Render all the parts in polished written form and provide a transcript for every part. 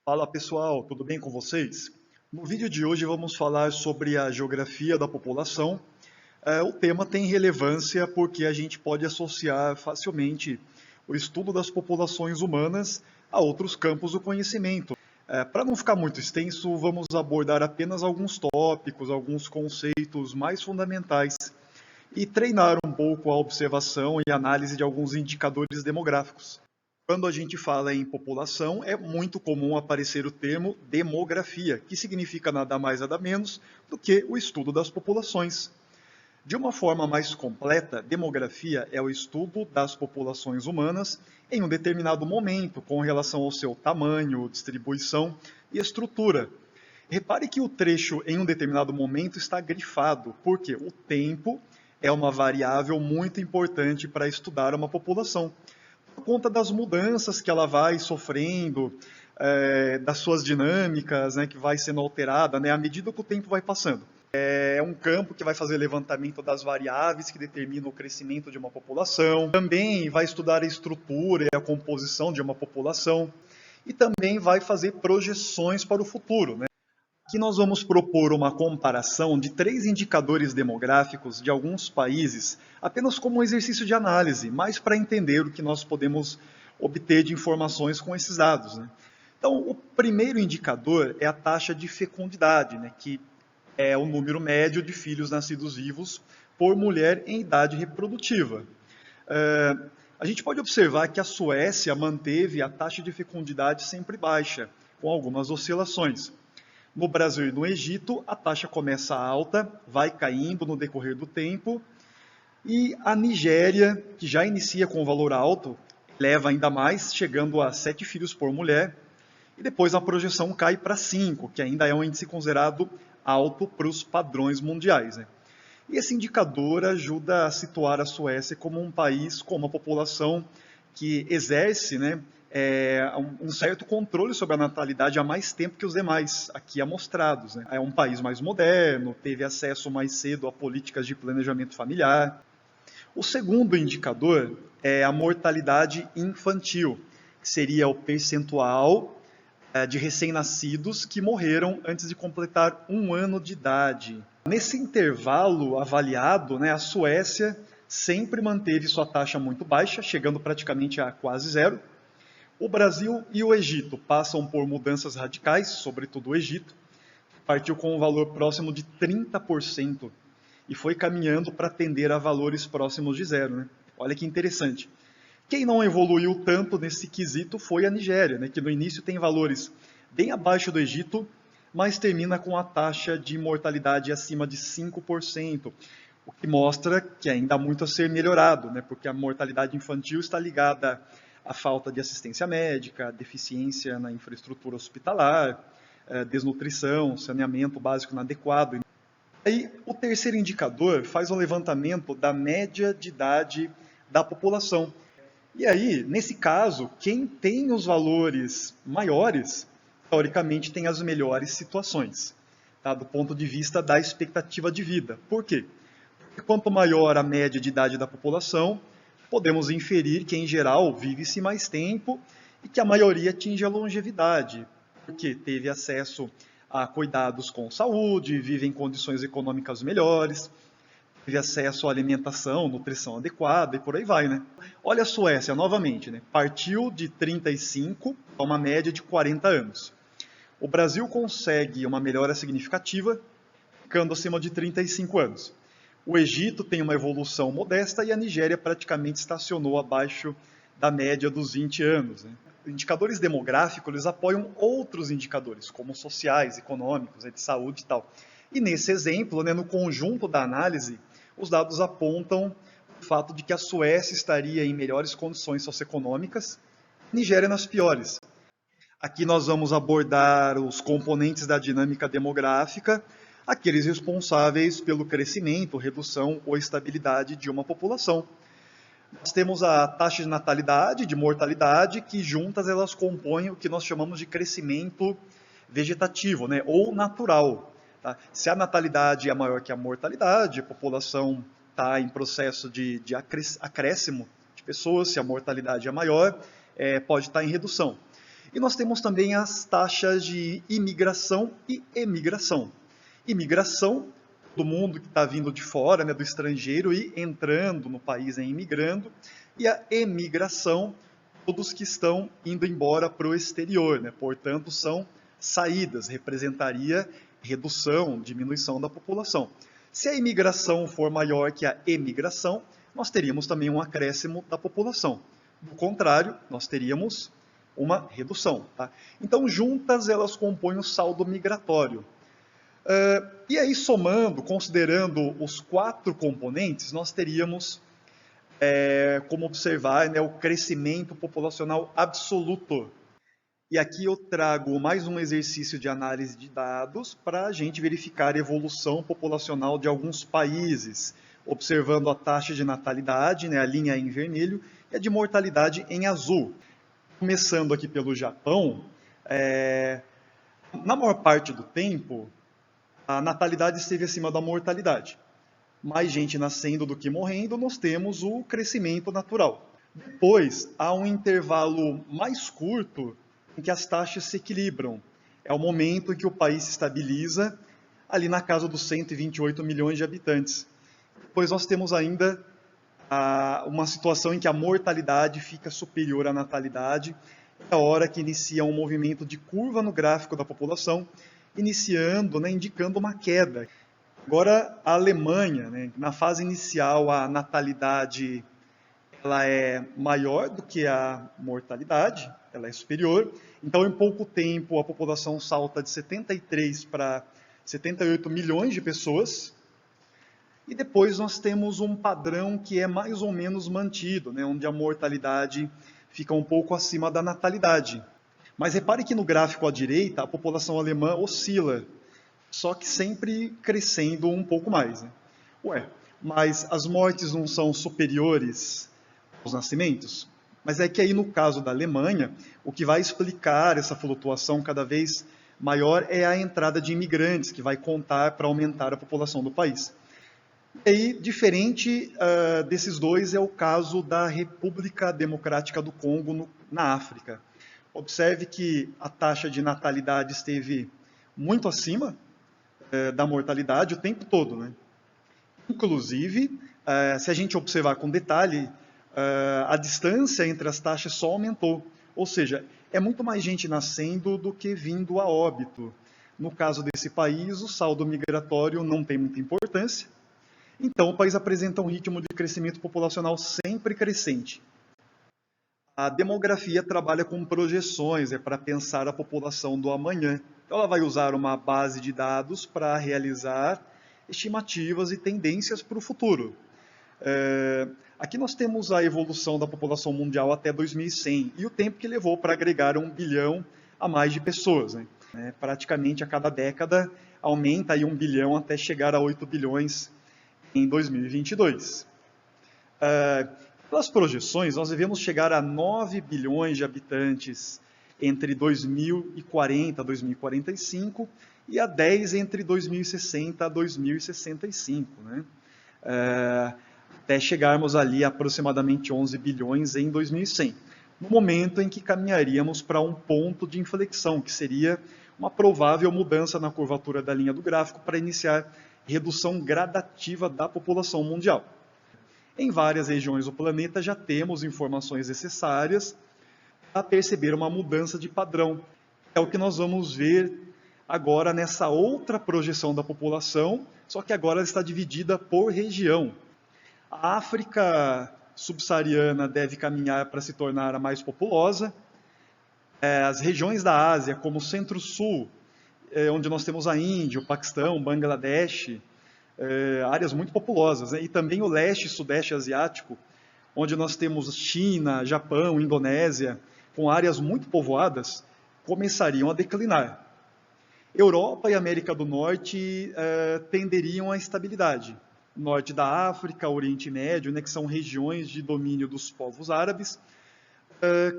Fala pessoal, tudo bem com vocês? No vídeo de hoje vamos falar sobre a geografia da população. O tema tem relevância porque a gente pode associar facilmente o estudo das populações humanas a outros campos do conhecimento. Para não ficar muito extenso, vamos abordar apenas alguns tópicos, alguns conceitos mais fundamentais e treinar um pouco a observação e análise de alguns indicadores demográficos. Quando a gente fala em população, é muito comum aparecer o termo demografia, que significa nada mais nada menos do que o estudo das populações. De uma forma mais completa, demografia é o estudo das populações humanas em um determinado momento, com relação ao seu tamanho, distribuição e estrutura. Repare que o trecho em um determinado momento está grifado, porque o tempo é uma variável muito importante para estudar uma população por conta das mudanças que ela vai sofrendo, das suas dinâmicas, né, que vai sendo alterada, né, à medida que o tempo vai passando. É um campo que vai fazer levantamento das variáveis que determinam o crescimento de uma população. Também vai estudar a estrutura e a composição de uma população. E também vai fazer projeções para o futuro, né? Aqui nós vamos propor uma comparação de 3 indicadores demográficos de alguns países, apenas como um exercício de análise, mas para entender o que nós podemos obter de informações com esses dados, né? Então, o primeiro indicador é a taxa de fecundidade, né, que é o número médio de filhos nascidos vivos por mulher em idade reprodutiva. A gente pode observar que a Suécia manteve a taxa de fecundidade sempre baixa, com algumas oscilações. No Brasil e no Egito, a taxa começa alta, vai caindo no decorrer do tempo, e a Nigéria, que já inicia com um valor alto, leva ainda mais, chegando a 7 filhos por mulher, e depois a projeção cai para 5, que ainda é um índice considerado alto para os padrões mundiais, né? E esse indicador ajuda a situar a Suécia como um país com uma população que exerce, né, um certo controle sobre a natalidade há mais tempo que os demais aqui amostrados, né? É um país mais moderno, teve acesso mais cedo a políticas de planejamento familiar. O segundo indicador é a mortalidade infantil, que seria o percentual de recém-nascidos que morreram antes de completar 1 ano de idade. Nesse intervalo avaliado, né, a Suécia sempre manteve sua taxa muito baixa, chegando praticamente a quase zero. O Brasil e o Egito passam por mudanças radicais, sobretudo o Egito, partiu com um valor próximo de 30% e foi caminhando para tender a valores próximos de zero, né? Olha que interessante. Quem não evoluiu tanto nesse quesito foi a Nigéria, né, que no início tem valores bem abaixo do Egito, mas termina com a taxa de mortalidade acima de 5%, o que mostra que ainda há muito a ser melhorado, né, porque a mortalidade infantil está ligada à falta de assistência médica, deficiência na infraestrutura hospitalar, desnutrição, saneamento básico inadequado. Aí, o terceiro indicador faz um levantamento da média de idade da população. E aí, nesse caso, quem tem os valores maiores, teoricamente tem as melhores situações, tá? Do ponto de vista da expectativa de vida. Por quê? Porque quanto maior a média de idade da população, podemos inferir que, em geral, vive-se mais tempo e que a maioria atinge a longevidade, porque teve acesso a cuidados com saúde, vive em condições econômicas melhores, teve acesso à alimentação, nutrição adequada e por aí vai, né? Olha a Suécia, novamente, né? Partiu de 35 para uma média de 40 anos. O Brasil consegue uma melhora significativa, ficando acima de 35 anos. O Egito tem uma evolução modesta e a Nigéria praticamente estacionou abaixo da média dos 20 anos, né? Indicadores demográficos eles apoiam outros indicadores, como sociais, econômicos, de saúde e tal. E nesse exemplo, né, no conjunto da análise, os dados apontam o fato de que a Suécia estaria em melhores condições socioeconômicas, Nigéria nas piores. Aqui nós vamos abordar os componentes da dinâmica demográfica, aqueles responsáveis pelo crescimento, redução ou estabilidade de uma população. Nós temos a taxa de natalidade, de mortalidade, que juntas elas compõem o que nós chamamos de crescimento vegetativo, né, ou natural. Tá? Se a natalidade é maior que a mortalidade, a população está em processo de acréscimo de pessoas, se a mortalidade é maior, pode estar em redução. E nós temos também as taxas de imigração e emigração. Imigração, do mundo que está vindo de fora, né, do estrangeiro, e entrando no país, imigrando. E a emigração, todos que estão indo embora para o exterior, né? Portanto, são saídas, representaria redução, diminuição da população. Se a imigração for maior que a emigração, nós teríamos também um acréscimo da população. Do contrário, nós teríamos uma redução. Tá? Então, juntas, elas compõem o saldo migratório. E aí, somando, considerando os 4 componentes, nós teríamos como observar, né, o crescimento populacional absoluto. E aqui eu trago mais um exercício de análise de dados para a gente verificar a evolução populacional de alguns países, observando a taxa de natalidade, né, a linha em vermelho, e a de mortalidade em azul. Começando aqui pelo Japão, na maior parte do tempo, a natalidade esteve acima da mortalidade. Mais gente nascendo do que morrendo, nós temos o crescimento natural. Depois, há um intervalo mais curto em que as taxas se equilibram. É o momento em que o país se estabiliza ali na casa dos 128 milhões de habitantes. Depois nós temos ainda uma situação em que a mortalidade fica superior à natalidade, é a hora que inicia um movimento de curva no gráfico da população, iniciando, né, indicando uma queda. Agora, a Alemanha, né, na fase inicial, a natalidade ela é maior do que a mortalidade, ela é superior. Então, em pouco tempo, a população salta de 73 para 78 milhões de pessoas. E depois nós temos um padrão que é mais ou menos mantido, né, onde a mortalidade fica um pouco acima da natalidade. Mas repare que no gráfico à direita, a população alemã oscila, só que sempre crescendo um pouco mais. Né? Mas as mortes não são superiores aos nascimentos? Mas é que aí no caso da Alemanha, o que vai explicar essa flutuação cada vez maior é a entrada de imigrantes, que vai contar para aumentar a população do país. E aí, diferente desses dois, é o caso da República Democrática do Congo, na África. Observe que a taxa de natalidade esteve muito acima da mortalidade o tempo todo. Né? Inclusive, se a gente observar com detalhe, a distância entre as taxas só aumentou. Ou seja, é muito mais gente nascendo do que vindo a óbito. No caso desse país, o saldo migratório não tem muita importância. Então, o país apresenta um ritmo de crescimento populacional sempre crescente. A demografia trabalha com projeções, para pensar a população do amanhã. Então, ela vai usar uma base de dados para realizar estimativas e tendências para o futuro. Aqui nós temos a evolução da população mundial até 2100 e o tempo que levou para agregar 1 bilhão a mais de pessoas. Né? Praticamente a cada década aumenta aí 1 bilhão até chegar a 8 bilhões em 2022. Pelas projeções, nós devemos chegar a 9 bilhões de habitantes entre 2040 e 2045 e a 10 entre 2060 e 2065. Né? Até chegarmos ali a aproximadamente 11 bilhões em 2100, no momento em que caminharíamos para um ponto de inflexão, que seria uma provável mudança na curvatura da linha do gráfico para iniciar redução gradativa da população mundial. Em várias regiões do planeta já temos informações necessárias para perceber uma mudança de padrão. É o que nós vamos ver agora nessa outra projeção da população, só que agora ela está dividida por região. A África subsaariana deve caminhar para se tornar a mais populosa. As regiões da Ásia, como o Centro-Sul, onde nós temos a Índia, o Paquistão, o Bangladesh, áreas muito populosas. Né? E também o leste e sudeste asiático, onde nós temos China, Japão, Indonésia, com áreas muito povoadas, começariam a declinar. Europa e América do Norte tenderiam à estabilidade. Norte da África, Oriente Médio, né, que são regiões de domínio dos povos árabes,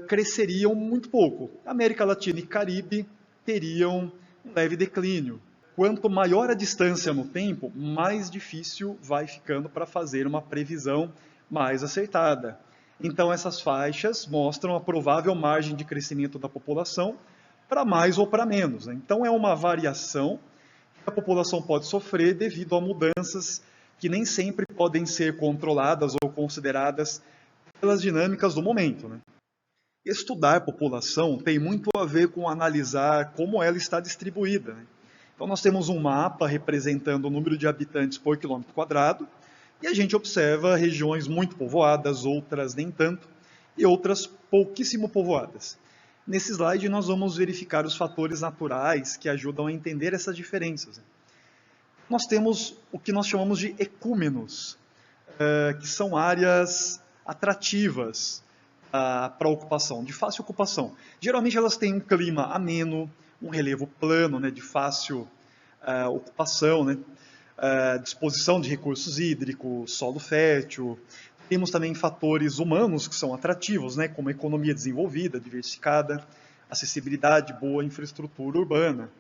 cresceriam muito pouco. América Latina e Caribe teriam um leve declínio. Quanto maior a distância no tempo, mais difícil vai ficando para fazer uma previsão mais acertada. Então, essas faixas mostram a provável margem de crescimento da população para mais ou para menos, né? Então, é uma variação que a população pode sofrer devido a mudanças que nem sempre podem ser controladas ou consideradas pelas dinâmicas do momento, né? Estudar população tem muito a ver com analisar como ela está distribuída, né? Então, nós temos um mapa representando o número de habitantes por quilômetro quadrado, e a gente observa regiões muito povoadas, outras nem tanto, e outras pouquíssimo povoadas. Nesse slide, nós vamos verificar os fatores naturais que ajudam a entender essas diferenças. Nós temos o que nós chamamos de ecúmenos, que são áreas atrativas para a ocupação, de fácil ocupação. Geralmente elas têm um clima ameno, um relevo plano, né, de fácil ocupação, né, disposição de recursos hídricos, solo fértil. Temos também fatores humanos que são atrativos, né, como economia desenvolvida, diversificada, acessibilidade, boa infraestrutura urbana.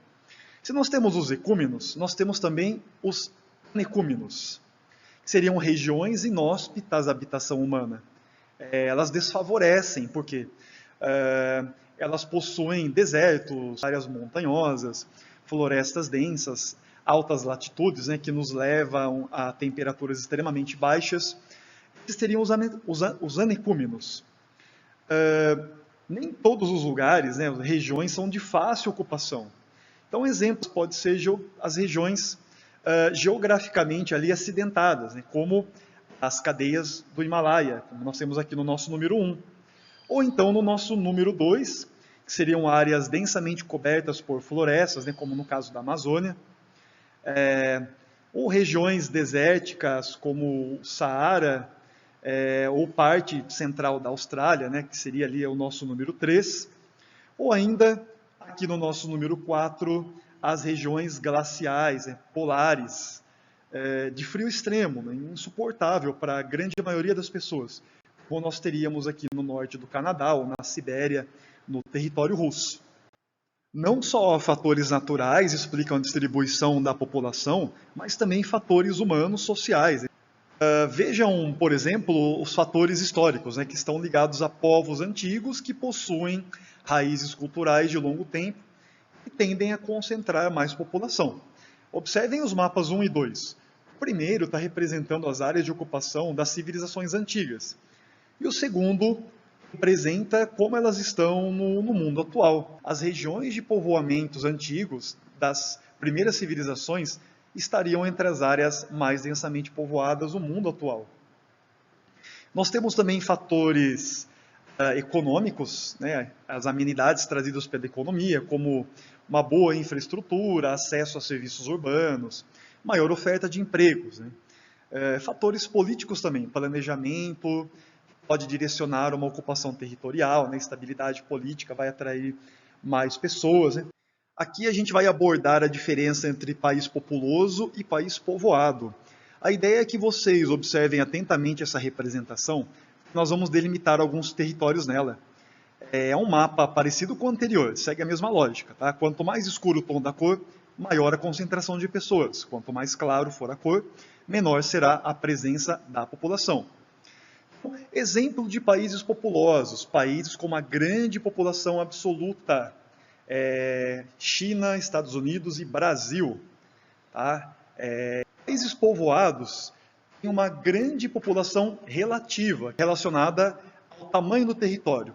Se nós temos os ecúmenos, nós temos também os anecúmenos, que seriam regiões inóspitas à habitação humana. Elas desfavorecem, porque elas possuem desertos, áreas montanhosas, florestas densas, altas latitudes, né, que nos levam a temperaturas extremamente baixas. Esses seriam os anecúmenos. Nem todos os lugares, né, regiões são de fácil ocupação. Então, exemplos pode ser as regiões geograficamente ali acidentadas, né, como as cadeias do Himalaia, como nós temos aqui no nosso número 1. Ou então no nosso número 2, que seriam áreas densamente cobertas por florestas, né, como no caso da Amazônia, ou regiões desérticas como o Saara, ou parte central da Austrália, né, que seria ali o nosso número 3, ou ainda, aqui no nosso número 4, as regiões glaciais, polares, de frio extremo, né, insuportável para a grande maioria das pessoas, como nós teríamos aqui no norte do Canadá ou na Sibéria, no território russo. Não só fatores naturais explicam a distribuição da população, mas também fatores humanos sociais. Vejam, por exemplo, os fatores históricos, né, que estão ligados a povos antigos que possuem raízes culturais de longo tempo e tendem a concentrar mais população. Observem os mapas 1 e 2. O primeiro está representando as áreas de ocupação das civilizações antigas. E o segundo representa como elas estão no mundo atual. As regiões de povoamentos antigos das primeiras civilizações estariam entre as áreas mais densamente povoadas do mundo atual. Nós temos também fatores econômicos, né, as amenidades trazidas pela economia, como uma boa infraestrutura, acesso a serviços urbanos, maior oferta de empregos, né. Fatores políticos também, planejamento, pode direcionar uma ocupação territorial, né, estabilidade política vai atrair mais pessoas, né. Aqui a gente vai abordar a diferença entre país populoso e país povoado. A ideia é que vocês observem atentamente essa representação, nós vamos delimitar alguns territórios nela. É um mapa parecido com o anterior, segue a mesma lógica, tá? Quanto mais escuro o tom da cor, maior a concentração de pessoas. Quanto mais claro for a cor, menor será a presença da população. Exemplo de países populosos, países com uma grande população absoluta, China, Estados Unidos e Brasil. Tá? Países povoados têm uma grande população relativa, relacionada ao tamanho do território.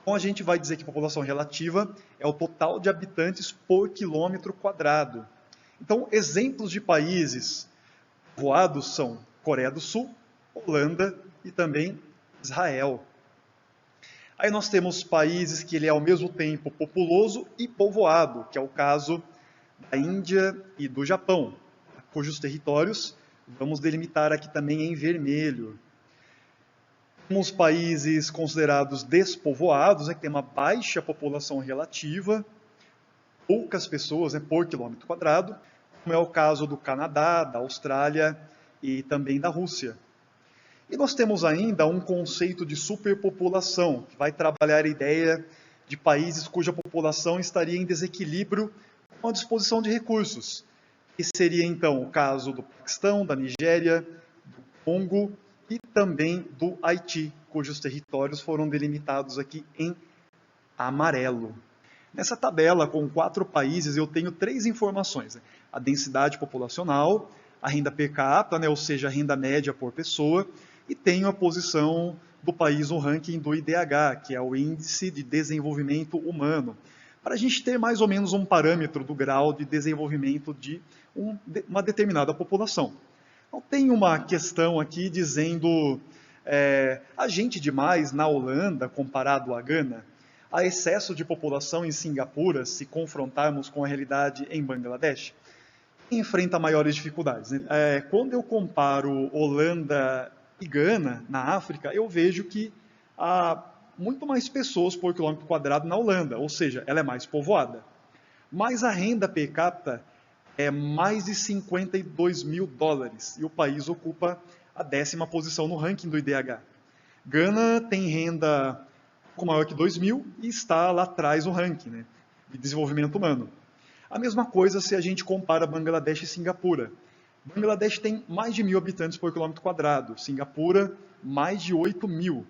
Então a gente vai dizer que a população relativa é o total de habitantes por quilômetro quadrado. Então, exemplos de países povoados são Coreia do Sul, Holanda e também Israel. Aí nós temos países que ele é ao mesmo tempo populoso e povoado, que é o caso da Índia e do Japão, cujos territórios vamos delimitar aqui também em vermelho. Temos países considerados despovoados, né, que tem uma baixa população relativa, poucas pessoas, né, por quilômetro quadrado, como é o caso do Canadá, da Austrália e também da Rússia. E nós temos ainda um conceito de superpopulação, que vai trabalhar a ideia de países cuja população estaria em desequilíbrio com a disposição de recursos. Que seria então o caso do Paquistão, da Nigéria, do Congo e também do Haiti, cujos territórios foram delimitados aqui em amarelo. Nessa tabela, com 4 países, eu tenho 3 informações: a densidade populacional, a renda per capita, né, ou seja, a renda média por pessoa, e tenho a posição do país no ranking do IDH, que é o Índice de Desenvolvimento Humano, para a gente ter mais ou menos um parâmetro do grau de desenvolvimento de uma determinada população. Então, tem uma questão aqui dizendo a gente demais na Holanda comparado à Gana, há excesso de população em Singapura se confrontarmos com a realidade em Bangladesh? Quem enfrenta maiores dificuldades? Quando eu comparo Holanda e Gana, na África, eu vejo que há muito mais pessoas por quilômetro quadrado na Holanda, ou seja, ela é mais povoada. Mas a renda per capita é mais de 52 mil dólares, e o país ocupa a 10ª posição no ranking do IDH. Gana tem renda um pouco maior que 2 mil e está lá atrás no ranking, né, de desenvolvimento humano. A mesma coisa se a gente compara Bangladesh e Singapura. Bangladesh tem mais de 1.000 habitantes por quilômetro quadrado, Singapura mais de 8 mil.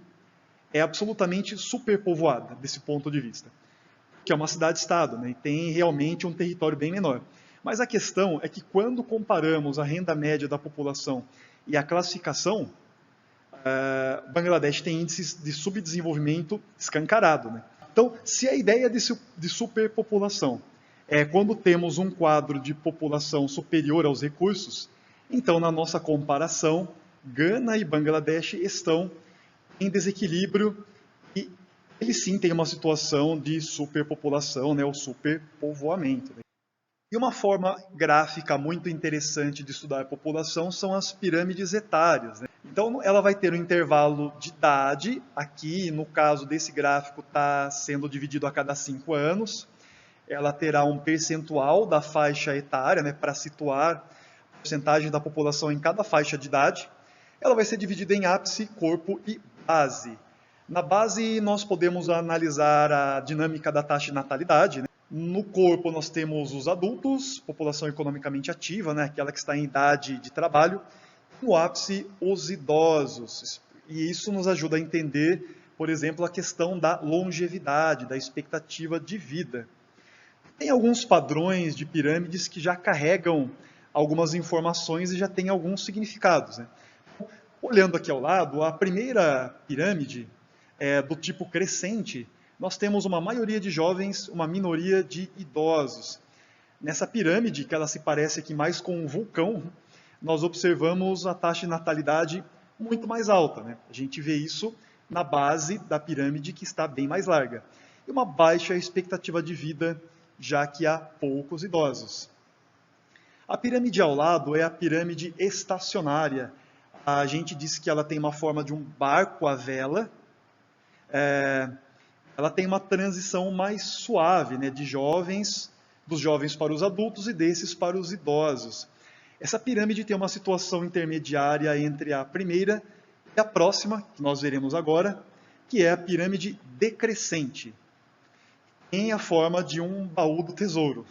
É absolutamente superpovoada desse ponto de vista, que é uma cidade-estado, né, e tem realmente um território bem menor. Mas a questão é que quando comparamos a renda média da população e a classificação, Bangladesh tem índices de subdesenvolvimento escancarado, né? Então, se a ideia de superpopulação é quando temos um quadro de população superior aos recursos, então na nossa comparação, Gana e Bangladesh estão em desequilíbrio e eles sim têm uma situação de superpopulação, né, ou superpovoamento. E uma forma gráfica muito interessante de estudar a população são as pirâmides etárias, né? Então, ela vai ter um intervalo de idade, aqui no caso desse gráfico está sendo dividido a cada 5 anos, ela terá um percentual da faixa etária, né, para situar a porcentagem da população em cada faixa de idade. Ela vai ser dividida em ápice, corpo e base. Na base, nós podemos analisar a dinâmica da taxa de natalidade, né? No corpo, nós temos os adultos, população economicamente ativa, né, aquela que está em idade de trabalho. No ápice, os idosos. E isso nos ajuda a entender, por exemplo, a questão da longevidade, da expectativa de vida. Tem alguns padrões de pirâmides que já carregam algumas informações e já têm alguns significados, né? Olhando aqui ao lado, a primeira pirâmide é do tipo crescente. Nós temos uma maioria de jovens, uma minoria de idosos. Nessa pirâmide, que ela se parece aqui mais com um vulcão, nós observamos a taxa de natalidade muito mais alta, né? A gente vê isso na base da pirâmide, que está bem mais larga. E uma baixa expectativa de vida, já que há poucos idosos. A pirâmide ao lado é a pirâmide estacionária. A gente diz que ela tem uma forma de um barco à vela. Ela tem uma transição mais suave, né, dos jovens para os adultos e desses para os idosos. Essa pirâmide tem uma situação intermediária entre a primeira e a próxima, que nós veremos agora, que é a pirâmide decrescente, em a forma de um baú do tesouro.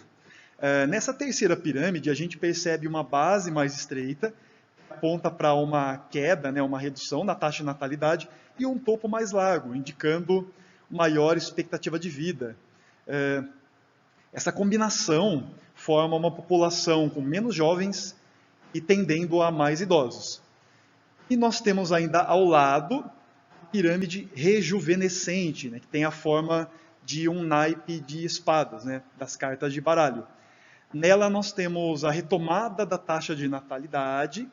Nessa terceira pirâmide, a gente percebe uma base mais estreita, que aponta para uma queda, né, uma redução na taxa de natalidade, e um topo mais largo, indicando maior expectativa de vida. Essa combinação forma uma população com menos jovens e tendendo a mais idosos. E nós temos ainda ao lado a pirâmide rejuvenescente, né, que tem a forma de um naipe de espadas, né, das cartas de baralho. Nela nós temos a retomada da taxa de natalidade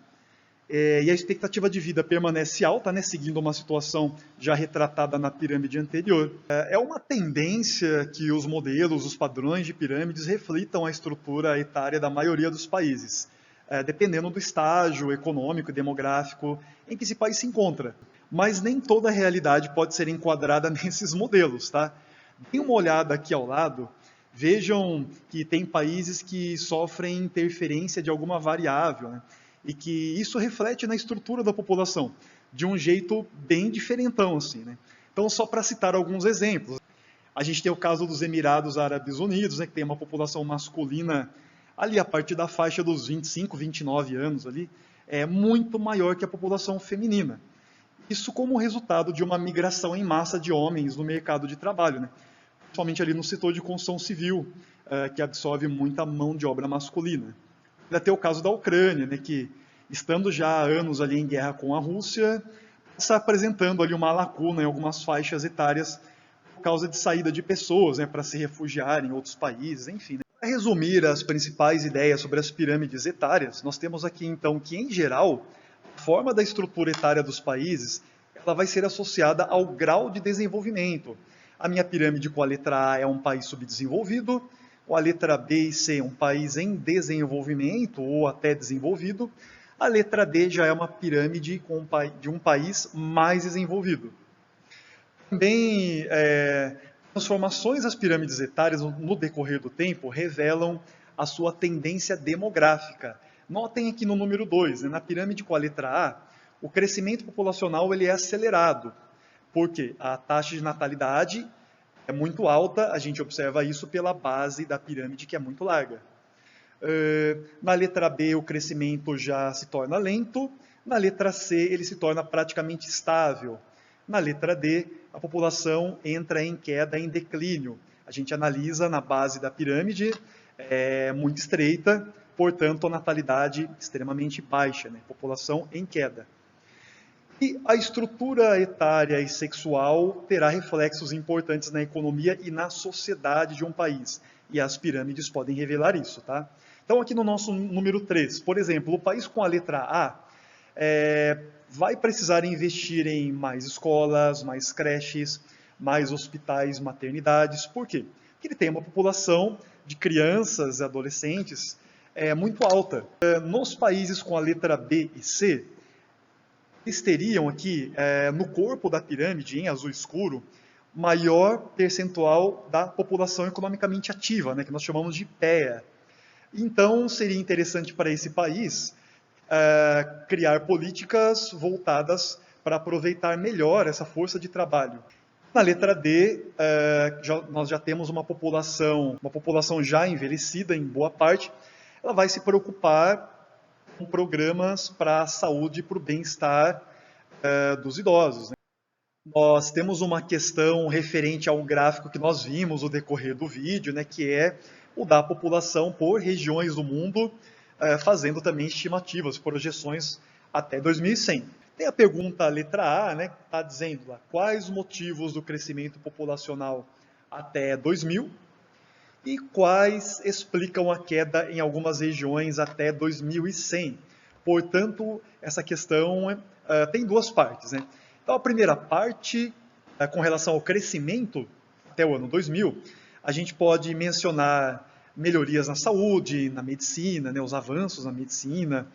e a expectativa de vida permanece alta, né, seguindo uma situação já retratada na pirâmide anterior. É uma tendência que os modelos, os padrões de pirâmides reflitam a estrutura etária da maioria dos países, dependendo do estágio econômico e demográfico em que esse país se encontra. Mas nem toda a realidade pode ser enquadrada nesses modelos, tá? Deem uma olhada aqui ao lado, vejam que tem países que sofrem interferência de alguma variável, né? E que isso reflete na estrutura da população, de um jeito bem diferentão, assim, né? Então, só para citar alguns exemplos, a gente tem o caso dos Emirados Árabes Unidos, né, que tem uma população masculina ali a partir da faixa dos 25, 29 anos ali, é muito maior que a população feminina. Isso como resultado de uma migração em massa de homens no mercado de trabalho, né? Principalmente ali no setor de construção civil, que absorve muita mão de obra masculina. Ainda tem o caso da Ucrânia, né, que estando já há anos ali em guerra com a Rússia, está apresentando ali uma lacuna em algumas faixas etárias por causa de saída de pessoas, né, para se refugiar em outros países, enfim. Né. Para resumir as principais ideias sobre as pirâmides etárias, nós temos aqui então que, em geral, a forma da estrutura etária dos países ela vai ser associada ao grau de desenvolvimento. A minha pirâmide com a letra A é um país subdesenvolvido, com a letra B e C um país em desenvolvimento ou até desenvolvido, a letra D já é uma pirâmide de um país mais desenvolvido. Também, transformações das pirâmides etárias no decorrer do tempo revelam a sua tendência demográfica. Notem aqui no número 2, né, na pirâmide com a letra A, o crescimento populacional ele é acelerado, porque a taxa de natalidade é muito alta, a gente observa isso pela base da pirâmide que é muito larga. Na letra B, o crescimento já se torna lento. Na letra C, ele se torna praticamente estável. Na letra D, a população entra em queda, em declínio. A gente analisa na base da pirâmide, muito estreita, portanto, a natalidade extremamente baixa, né? População em queda. E a estrutura etária e sexual terá reflexos importantes na economia e na sociedade de um país. E as pirâmides podem revelar isso, tá? Então, aqui no nosso número 3, por exemplo, o país com a letra A vai precisar investir em mais escolas, mais creches, mais hospitais, maternidades. Por quê? Porque ele tem uma população de crianças e adolescentes muito alta. Nos países com a letra B e C, eles teriam aqui, no corpo da pirâmide, em azul escuro, maior percentual da população economicamente ativa, né, que nós chamamos de PEA. Então, seria interessante para esse país criar políticas voltadas para aproveitar melhor essa força de trabalho. Na letra D, nós já temos uma população já envelhecida em boa parte, ela vai se preocupar com programas para a saúde e para o bem-estar dos idosos. Né? Nós temos uma questão referente ao gráfico que nós vimos no decorrer do vídeo, né, que é o da população por regiões do mundo, fazendo também estimativas, projeções até 2100. Tem a pergunta letra A, né, que está dizendo lá, quais os motivos do crescimento populacional até 2000 e quais explicam a queda em algumas regiões até 2100. Portanto, essa questão tem duas partes. Né? Então, a primeira parte, com relação ao crescimento até o ano 2000, a gente pode mencionar melhorias na saúde, na medicina, né, os avanços na medicina,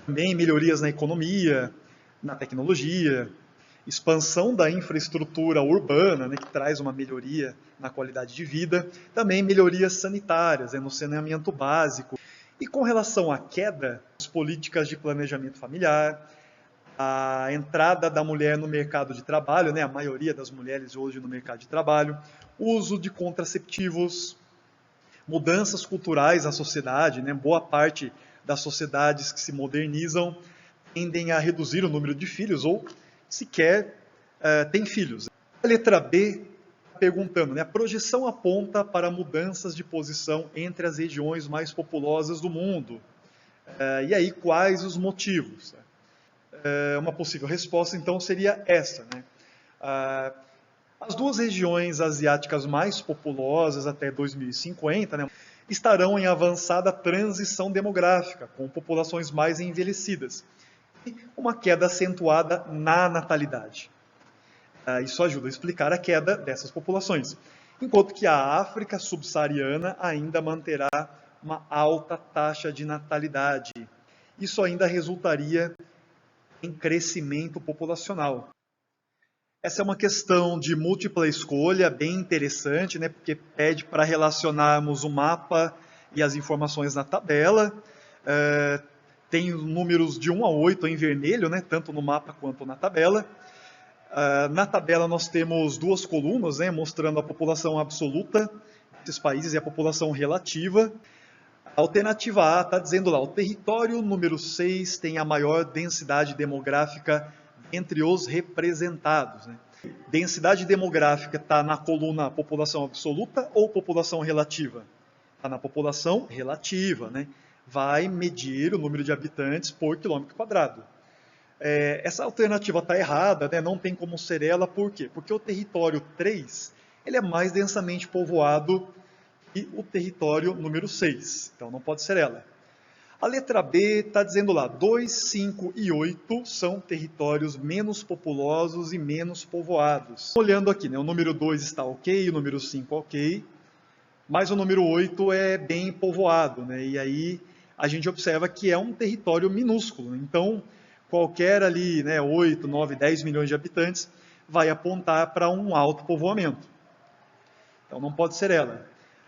também melhorias na economia, na tecnologia, expansão da infraestrutura urbana, né, que traz uma melhoria na qualidade de vida, também melhorias sanitárias, né, no saneamento básico. E com relação à queda, as políticas de planejamento familiar, a entrada da mulher no mercado de trabalho, né, a maioria das mulheres hoje no mercado de trabalho, uso de contraceptivos, mudanças culturais na sociedade, né, boa parte das sociedades que se modernizam tendem a reduzir o número de filhos ou sequer tem filhos. A letra B, perguntando, né, a projeção aponta para mudanças de posição entre as regiões mais populosas do mundo. E aí, quais os motivos? Uma possível resposta, então, seria essa. Né? As duas regiões asiáticas mais populosas até 2050 né, estarão em avançada transição demográfica, com populações mais envelhecidas e uma queda acentuada na natalidade. Isso ajuda a explicar a queda dessas populações, enquanto que a África subsaariana ainda manterá uma alta taxa de natalidade. Isso ainda resultaria em crescimento populacional. Essa é uma questão de múltipla escolha, bem interessante, né, porque pede para relacionarmos o mapa e as informações na tabela. Tem números de 1 a 8 em vermelho, né, tanto no mapa quanto na tabela. Na tabela nós temos duas colunas, né, mostrando a população absoluta desses países e a população relativa. A alternativa A está dizendo lá, o território número 6 tem a maior densidade demográfica entre os representados, né? Densidade demográfica está na coluna população absoluta ou população relativa? Está na população relativa, né? Vai medir o número de habitantes por quilômetro quadrado. Essa alternativa está errada, né? Não tem como ser ela, por quê? Porque o território 3 ele é mais densamente povoado que o território número 6, então não pode ser ela. A letra B está dizendo lá, 2, 5 e 8 são territórios menos populosos e menos povoados. Olhando aqui, né, o número 2 está ok, o número 5 ok, mas o número 8 é bem povoado, né, e aí a gente observa que é um território minúsculo. Então, qualquer ali, né, 8, 9, 10 milhões de habitantes vai apontar para um alto povoamento. Então não pode ser ela.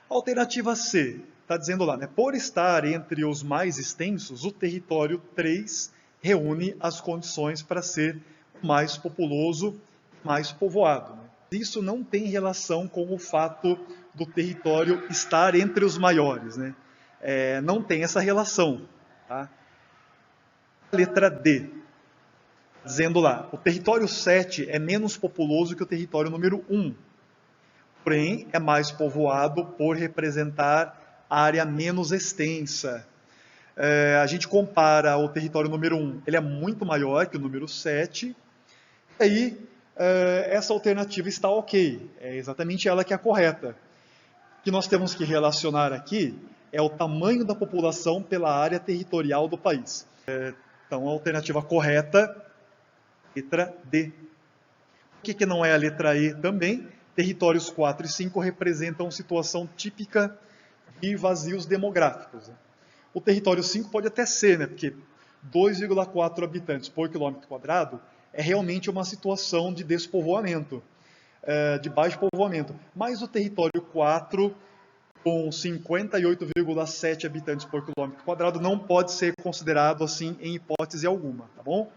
Alternativa C. Está dizendo lá, né? Por estar entre os mais extensos, o território 3 reúne as condições para ser mais populoso, mais povoado, né? Isso não tem relação com o fato do território estar entre os maiores, né? Não tem essa relação. Tá? Letra D. Dizendo lá, o território 7 é menos populoso que o território número 1, porém é mais povoado por representar área menos extensa. A gente compara o território número 1, ele é muito maior que o número 7, e aí essa alternativa está ok, é exatamente ela que é a correta. O que nós temos que relacionar aqui é o tamanho da população pela área territorial do país. Então a alternativa correta, letra D. Por que não é a letra E também? Territórios 4 e 5 representam situação típica e vazios demográficos. O território 5 pode até ser, né, porque 2,4 habitantes por quilômetro quadrado é realmente uma situação de despovoamento, de baixo povoamento. Mas o território 4, com 58,7 habitantes por quilômetro quadrado, não pode ser considerado assim em hipótese alguma, tá bom?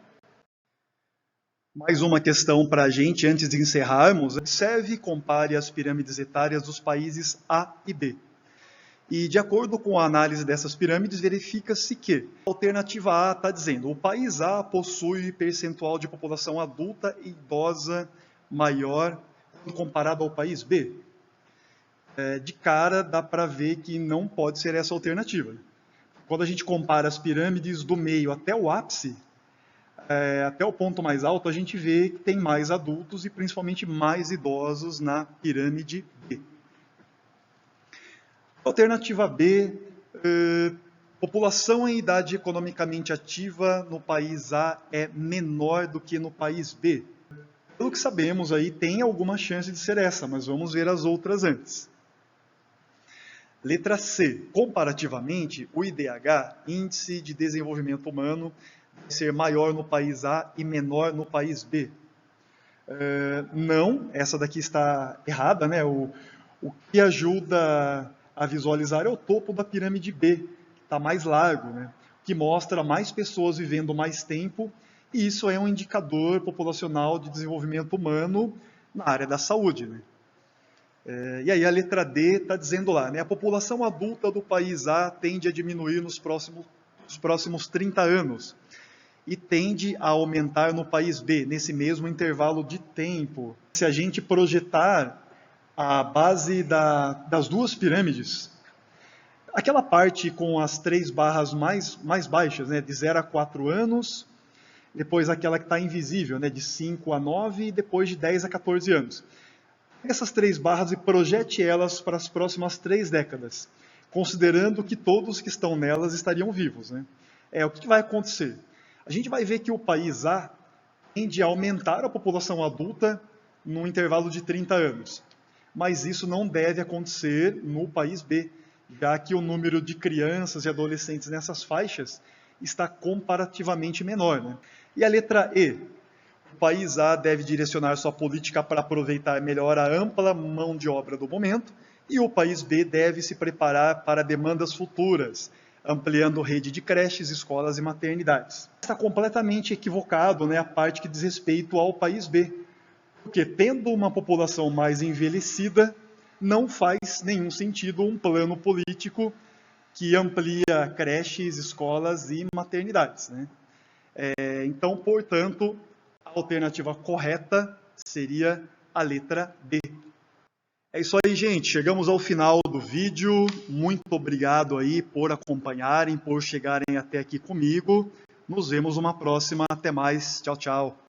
Mais uma questão para a gente, antes de encerrarmos. Observe e compare as pirâmides etárias dos países A e B. E, de acordo com a análise dessas pirâmides, verifica-se que a alternativa A está dizendo o país A possui percentual de população adulta e idosa maior comparado ao país B. De cara, dá para ver que não pode ser essa alternativa. Quando a gente compara as pirâmides do meio até o ápice, até o ponto mais alto, a gente vê que tem mais adultos e principalmente mais idosos na pirâmide B. Alternativa B, população em idade economicamente ativa no país A é menor do que no país B. Pelo que sabemos aí, tem alguma chance de ser essa, mas vamos ver as outras antes. Letra C, comparativamente, o IDH, Índice de Desenvolvimento Humano, vai ser maior no país A e menor no país B. Não, essa daqui está errada, né? O que ajuda a visualizar é o topo da pirâmide B, que está mais largo, né? Que mostra mais pessoas vivendo mais tempo, e isso é um indicador populacional de desenvolvimento humano na área da saúde, né? E aí a letra D está dizendo lá, né? A população adulta do país A tende a diminuir nos próximos 30 anos e tende a aumentar no país B, nesse mesmo intervalo de tempo. Se a gente projetar a base das duas pirâmides, aquela parte com as 3 barras mais baixas, né, de 0 a 4 anos, depois aquela que está invisível, né, de 5 a 9, e depois de 10 a 14 anos. Essas 3 barras e projete elas para as próximas 3 décadas, considerando que todos que estão nelas estariam vivos, né? O que vai acontecer? A gente vai ver que o país A tende a aumentar a população adulta no intervalo de 30 anos. Mas isso não deve acontecer no país B, já que o número de crianças e adolescentes nessas faixas está comparativamente menor, né? E a letra E? O país A deve direcionar sua política para aproveitar melhor a ampla mão de obra do momento, e o país B deve se preparar para demandas futuras, ampliando rede de creches, escolas e maternidades. Está completamente equivocado, né, a parte que diz respeito ao país B, porque tendo uma população mais envelhecida, não faz nenhum sentido um plano político que amplia creches, escolas e maternidades, né? Então, portanto, A alternativa correta seria a letra D. É isso aí, gente. Chegamos ao final do vídeo. Muito obrigado aí por acompanharem, por chegarem até aqui comigo. Nos vemos numa próxima. Até mais. Tchau, tchau.